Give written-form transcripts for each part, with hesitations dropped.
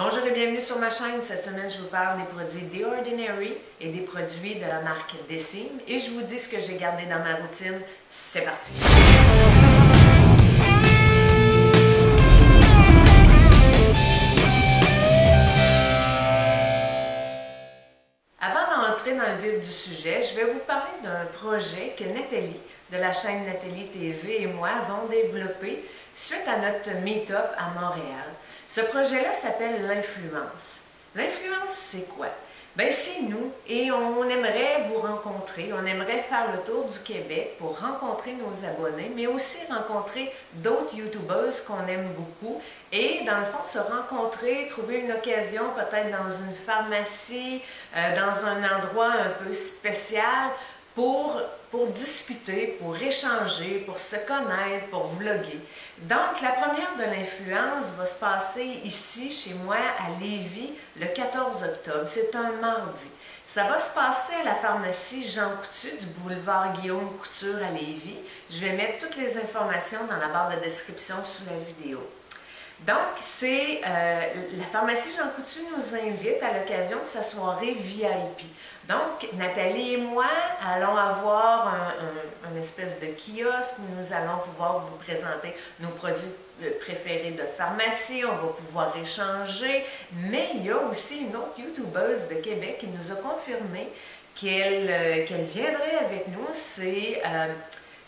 Bonjour et bienvenue sur ma chaîne. Cette semaine, je vous parle des produits The Ordinary et des produits de la marque Dessim. Et je vous dis ce que j'ai gardé dans ma routine. C'est parti! Avant d'entrer dans le vif du sujet, je vais vous parler d'un projet que Nathalie, de la chaîne Nathalie TV et moi avons développé suite à notre meet-up à Montréal. Ce projet-là s'appelle l'influence. L'influence, c'est quoi? Bien, c'est nous et on aimerait vous rencontrer, on aimerait faire le tour du Québec pour rencontrer nos abonnés, mais aussi rencontrer d'autres YouTubeuses qu'on aime beaucoup et, dans le fond, se rencontrer, trouver une occasion, peut-être dans une pharmacie, dans un endroit un peu spécial, pour discuter, pour échanger, pour se connaître, pour vlogger. Donc, la première de l'influence va se passer ici, chez moi, à Lévis, le 14 octobre. C'est un mardi. Ça va se passer à la pharmacie Jean Coutu du boulevard Guillaume Couture à Lévis. Je vais mettre toutes les informations dans la barre de description sous la vidéo. Donc, c'est la pharmacie Jean Coutu nous invite à l'occasion de sa soirée VIP. Donc, Nathalie et moi allons avoir un espèce de kiosque où nous allons pouvoir vous présenter nos produits préférés de pharmacie, on va pouvoir échanger, mais il y a aussi une autre YouTubeuse de Québec qui nous a confirmé qu'elle viendrait avec nous, c'est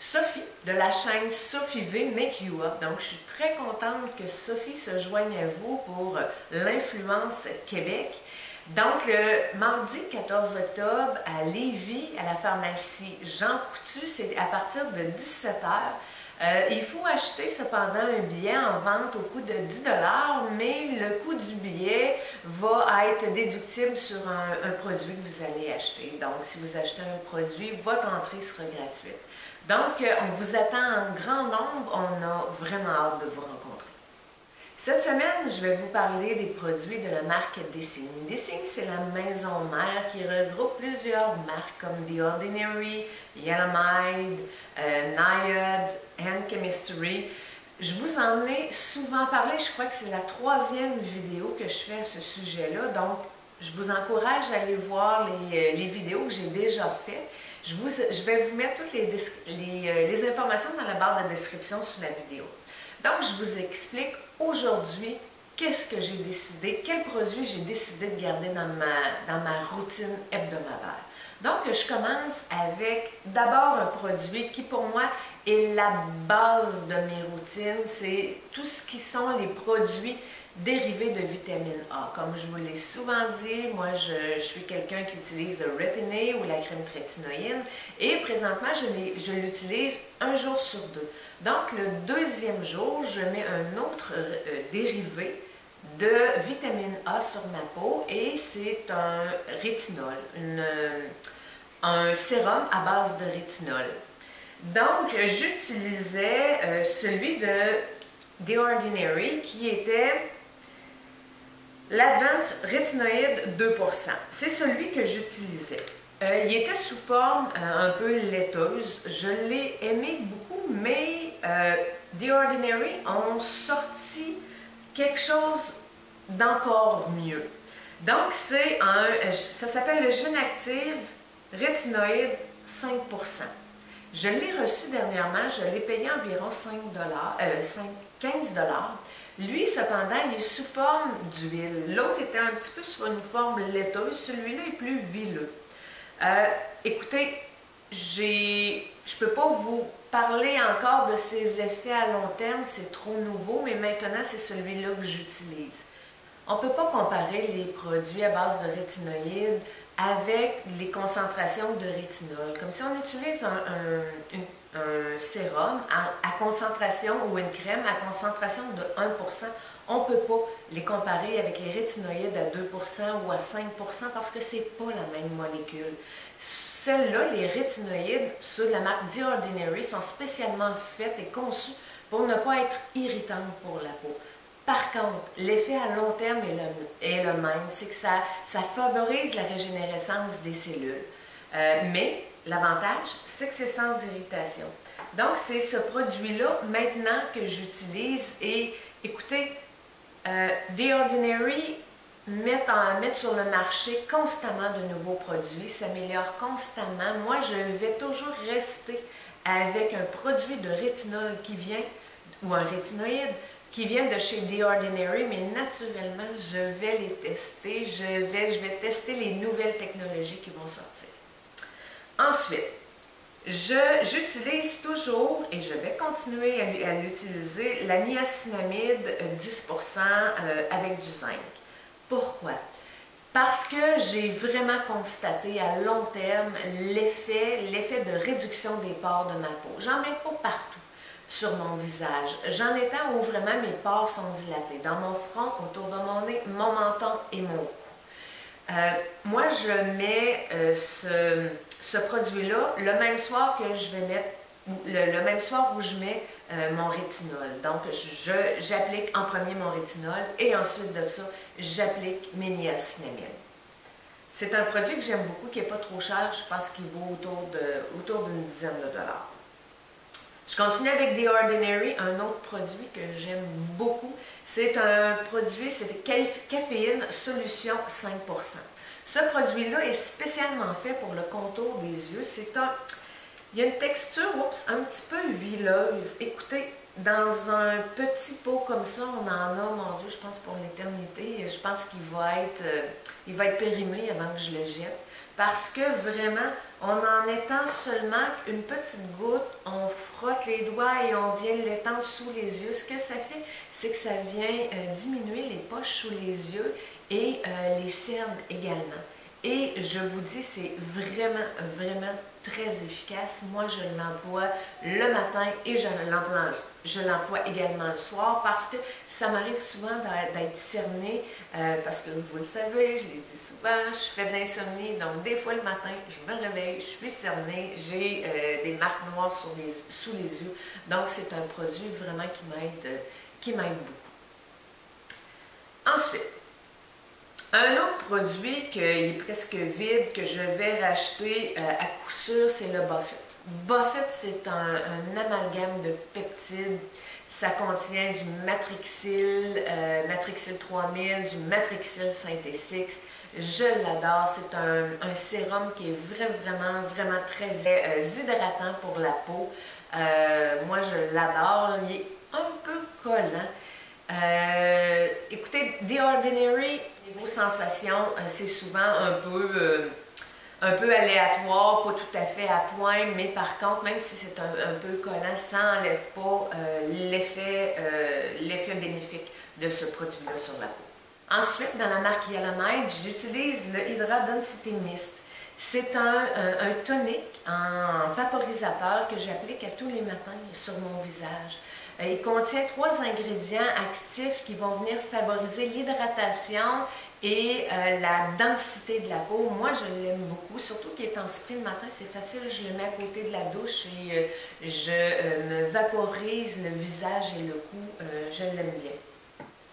Sophie, de la chaîne Sophie V Make You Up. Donc, je suis très contente que Sophie se joigne à vous pour l'influence Québec. Donc, le mardi 14 octobre, à Lévis, à la pharmacie Jean Coutu, c'est à partir de 17h. Il faut acheter cependant un billet en vente au coût de 10 $, mais le coût du billet va être déductible sur un produit que vous allez acheter. Donc, si vous achetez un produit, votre entrée sera gratuite. Donc, on vous attend en grand nombre. On a vraiment hâte de vous rencontrer. Cette semaine, je vais vous parler des produits de la marque Dessim. Dessim, c'est la maison mère qui regroupe plusieurs marques comme The Ordinary, Yelamide, Nayad, Hand Chemistry. Je vous en ai souvent parlé. Je crois que c'est la 3e vidéo que je fais à ce sujet-là. Donc, je vous encourage à aller voir les vidéos que j'ai déjà faites. Je vais vous mettre toutes les informations dans la barre de description sous la vidéo. Donc, je vous explique aujourd'hui qu'est-ce que j'ai décidé, quel produit j'ai décidé de garder dans ma routine hebdomadaire. Donc, je commence avec d'abord un produit qui, pour moi, est la base de mes routines. C'est tout ce qui sont les produits dérivés de vitamine A. Comme je vous l'ai souvent dit, moi je suis quelqu'un qui utilise le Retin-A ou la crème trétinoïne et présentement je l'utilise un jour sur 2. Donc le deuxième jour, je mets un autre dérivé de vitamine A sur ma peau et c'est un rétinol, un sérum à base de rétinol. Donc j'utilisais celui de The Ordinary qui était l'Advanced Retinoid 2%. C'est celui que j'utilisais. Il était sous forme un peu laiteuse. Je l'ai aimé beaucoup, mais The Ordinary ont sorti quelque chose d'encore mieux. Donc, ça s'appelle le Genactive Retinoid 5%. Je l'ai reçu dernièrement, je l'ai payé environ 15 $. Lui, cependant, il est sous forme d'huile. L'autre était un petit peu sur une forme laiteuse. Celui-là est plus huileux. Écoutez, je ne peux pas vous parler encore de ses effets à long terme, c'est trop nouveau, mais maintenant, c'est celui-là que j'utilise. On ne peut pas comparer les produits à base de rétinoïdes avec les concentrations de rétinol. Comme si on utilise un sérum à concentration ou une crème à concentration de 1%, on ne peut pas les comparer avec les rétinoïdes à 2% ou à 5% parce que ce n'est pas la même molécule. Celles-là, les rétinoïdes, ceux de la marque The Ordinary, sont spécialement faites et conçus pour ne pas être irritantes pour la peau. Par contre, l'effet à long terme est le même, c'est que ça favorise la régénérescence des cellules. Mais l'avantage, c'est que c'est sans irritation. Donc, c'est ce produit-là maintenant que j'utilise et écoutez, The Ordinary mettent sur le marché constamment de nouveaux produits, s'améliorent constamment. Moi, je vais toujours rester avec un produit de rétinol qui vient, ou un rétinoïde, qui vient de chez The Ordinary, mais naturellement, je vais les tester. Je vais tester les nouvelles technologies qui vont sortir. Ensuite, j'utilise toujours, et je vais continuer à l'utiliser, la niacinamide 10% avec du zinc. Pourquoi? Parce que j'ai vraiment constaté à long terme l'effet de réduction des pores de ma peau. J'en mets pas partout sur mon visage. J'en ai un où vraiment mes pores sont dilatés. Dans mon front, autour de mon nez, mon menton et mon cou. Moi, je mets ce produit-là le même soir que je vais mettre, le même soir où je mets mon rétinol. Donc, j'applique en premier mon rétinol et ensuite de ça, j'applique mes niacinamide. C'est un produit que j'aime beaucoup, qui n'est pas trop cher. Je pense qu'il vaut autour d'une dizaine de dollars. Je continue avec The Ordinary, un autre produit que j'aime beaucoup. C'est un produit, c'est caféine solution 5%. Ce produit-là est spécialement fait pour le contour des yeux. Il y a une texture un petit peu huileuse. Écoutez, dans un petit pot comme ça, on en a, mon Dieu, je pense pour l'éternité. Je pense qu'il va être périmé avant que je le jette. Parce que vraiment, en étend seulement une petite goutte, on frotte les doigts et on vient l'étendre sous les yeux. Ce que ça fait, c'est que ça vient diminuer les poches sous les yeux et les cernes également. Et je vous dis, c'est vraiment, vraiment très efficace. Moi, je l'emploie le matin et je l'emploie également le soir parce que ça m'arrive souvent d'être cernée parce que vous le savez, je l'ai dit souvent, je fais de l'insomnie. Donc, des fois le matin, je me réveille, je suis cernée, j'ai des marques noires sous les yeux. Donc, c'est un produit vraiment qui m'aide beaucoup. Ensuite, un autre produit qui est presque vide, que je vais racheter à coup sûr, c'est le Buffett. Buffett, c'est un amalgame de peptides. Ça contient du Matrixyl, Matrixyl 3000, du Matrixyl Synthesix. Je l'adore. C'est un sérum qui est vraiment très hydratant pour la peau. Moi, je l'adore. Il est un peu collant. Écoutez, The Ordinary, niveau sensation, c'est souvent un peu aléatoire, pas tout à fait à point, mais par contre, même si c'est un peu collant, ça n'enlève pas l'effet bénéfique de ce produit-là sur la peau. Ensuite, dans la marque Yalamide, j'utilise le Hydra Density Mist. C'est un tonique en vaporisateur que j'applique à tous les matins sur mon visage. Il contient 3 ingrédients actifs qui vont venir favoriser l'hydratation et la densité de la peau. Moi, je l'aime beaucoup, surtout qu'il est en spray le matin, c'est facile, je le mets à côté de la douche et je me vaporise le visage et le cou, je l'aime bien.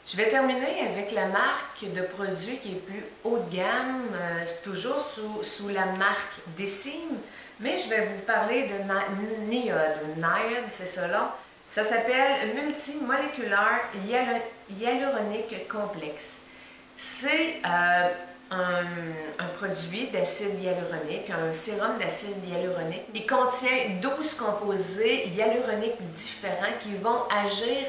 Je vais terminer avec la marque de produits qui est plus haut de gamme, toujours sous la marque Deciem, mais je vais vous parler de NIOD, c'est cela. Ça s'appelle Multimoleculaire Hyaluronique Complexe. C'est un produit d'acide hyaluronique, un sérum d'acide hyaluronique. Il contient 12 composés hyaluroniques différents qui vont agir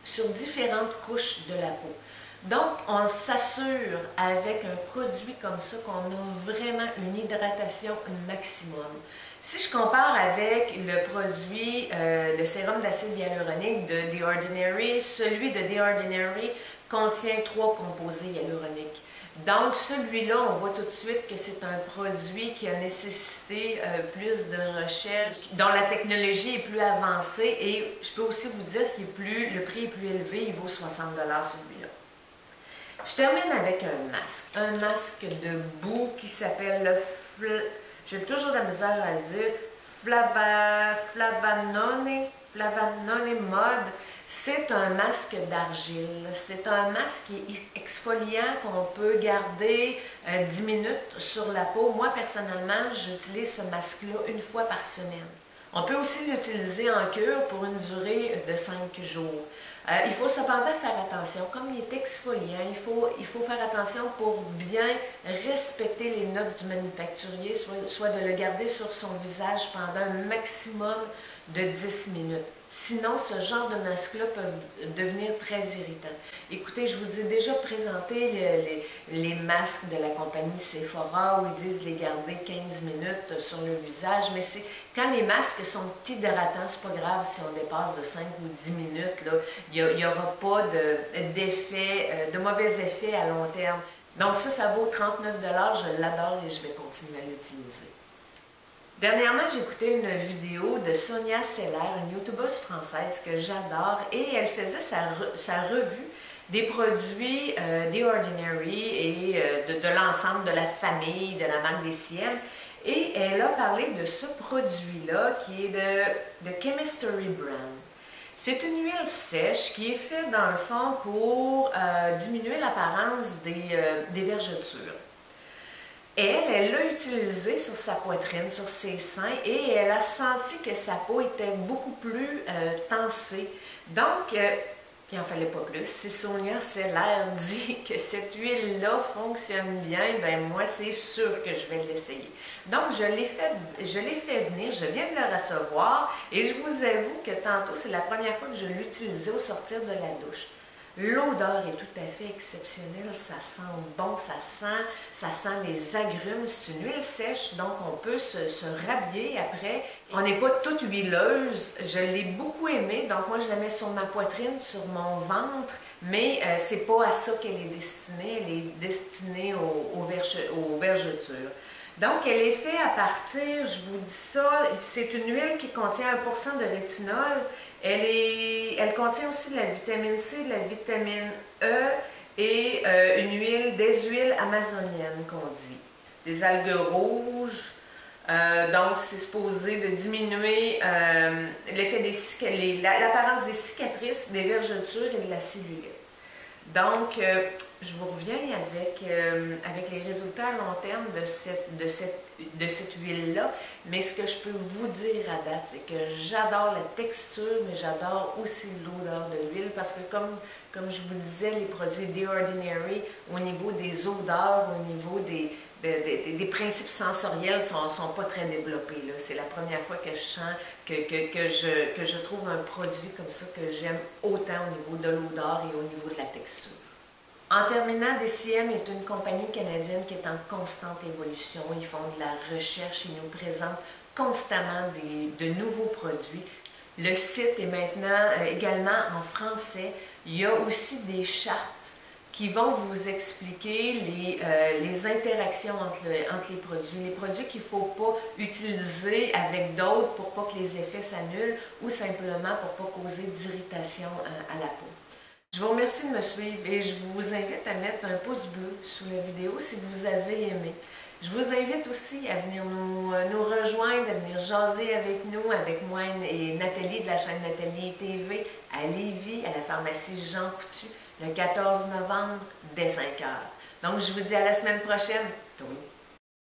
sur différentes couches de la peau. Donc, on s'assure avec un produit comme ça qu'on a vraiment une hydratation maximum. Si je compare avec le produit, le sérum d'acide hyaluronique de The Ordinary, celui de The Ordinary contient 3 composés hyaluroniques. Donc, celui-là, on voit tout de suite que c'est un produit qui a nécessité plus de recherche, dont la technologie est plus avancée et je peux aussi vous dire que le prix est plus élevé, il vaut 60$ celui-là. Je termine avec un masque de boue qui s'appelle le j'ai toujours de la misère à le dire, Flavanone Mode. C'est un masque d'argile. C'est un masque exfoliant qu'on peut garder 10 minutes sur la peau. Moi, personnellement, j'utilise ce masque-là une fois par semaine. On peut aussi l'utiliser en cure pour une durée de 5 jours. Il faut cependant faire attention, comme il est exfoliant, il faut faire attention pour bien respecter les notes du manufacturier, soit de le garder sur son visage pendant un maximum de 10 minutes. Sinon, ce genre de masque-là peut devenir très irritant. Écoutez, je vous ai déjà présenté les masques de la compagnie Sephora où ils disent de les garder 15 minutes sur le visage, mais c'est quand les masques sont hydratants, c'est pas grave si on dépasse de 5 ou 10 minutes, là, il n'y aura pas de mauvais effets à long terme. Donc ça vaut 39 $, je l'adore et je vais continuer à l'utiliser. Dernièrement, j'ai écouté une vidéo de Sonia Seller, une youtubeuse française que j'adore, et elle faisait sa revue des produits The Ordinary et de l'ensemble de la famille, de la marque des CM. Et elle a parlé de ce produit-là qui est de Chemistry Brand. C'est une huile sèche qui est faite dans le fond pour diminuer l'apparence des vergetures. Elle l'a utilisé sur sa poitrine, sur ses seins, et elle a senti que sa peau était beaucoup plus tensée. Donc, il n'en fallait pas plus. Si Sonia Seller dit que cette huile-là fonctionne bien, ben moi, c'est sûr que je vais l'essayer. Donc, je l'ai fait venir, je viens de le recevoir, et je vous avoue que tantôt, c'est la première fois que je l'utilisais au sortir de la douche. L'odeur est tout à fait exceptionnelle, ça sent bon, ça sent les agrumes. C'est une huile sèche, donc on peut se rhabiller après. On n'est pas toute huileuse, je l'ai beaucoup aimée, donc moi je la mets sur ma poitrine, sur mon ventre, mais c'est pas à ça qu'elle est destinée, elle est destinée aux vergetures. Donc, elle est faite à partir, je vous dis ça, c'est une huile qui contient 1% de rétinol. Elle contient aussi de la vitamine C, de la vitamine E et des huiles amazoniennes qu'on dit. Des algues rouges. Donc, c'est supposé de diminuer l'effet l'apparence des cicatrices, des vergetures et de la cellulite. Donc, je vous reviens avec les résultats à long terme de cette huile-là. Mais ce que je peux vous dire à date, c'est que j'adore la texture, mais j'adore aussi l'odeur de l'huile parce que comme je vous disais, les produits The Ordinary, au niveau des odeurs, au niveau des principes sensoriels sont pas très développés. C'est la première fois que je sens que je trouve un produit comme ça que j'aime autant au niveau de l'odeur et au niveau de la texture. En terminant, DCM est une compagnie canadienne qui est en constante évolution. Ils font de la recherche, ils nous présentent constamment de nouveaux produits. Le site est maintenant également en français. Il y a aussi des chartes qui vont vous expliquer les interactions entre les produits qu'il ne faut pas utiliser avec d'autres pour pas que les effets s'annulent ou simplement pour pas causer d'irritation à la peau. Je vous remercie de me suivre et je vous invite à mettre un pouce bleu sous la vidéo si vous avez aimé. Je vous invite aussi à venir nous rejoindre, à venir jaser avec nous, avec moi et Nathalie de la chaîne Nathalie TV à Lévis, à la pharmacie Jean Coutu, le 14 novembre dès 5 h. Donc, je vous dis à la semaine prochaine. Oui.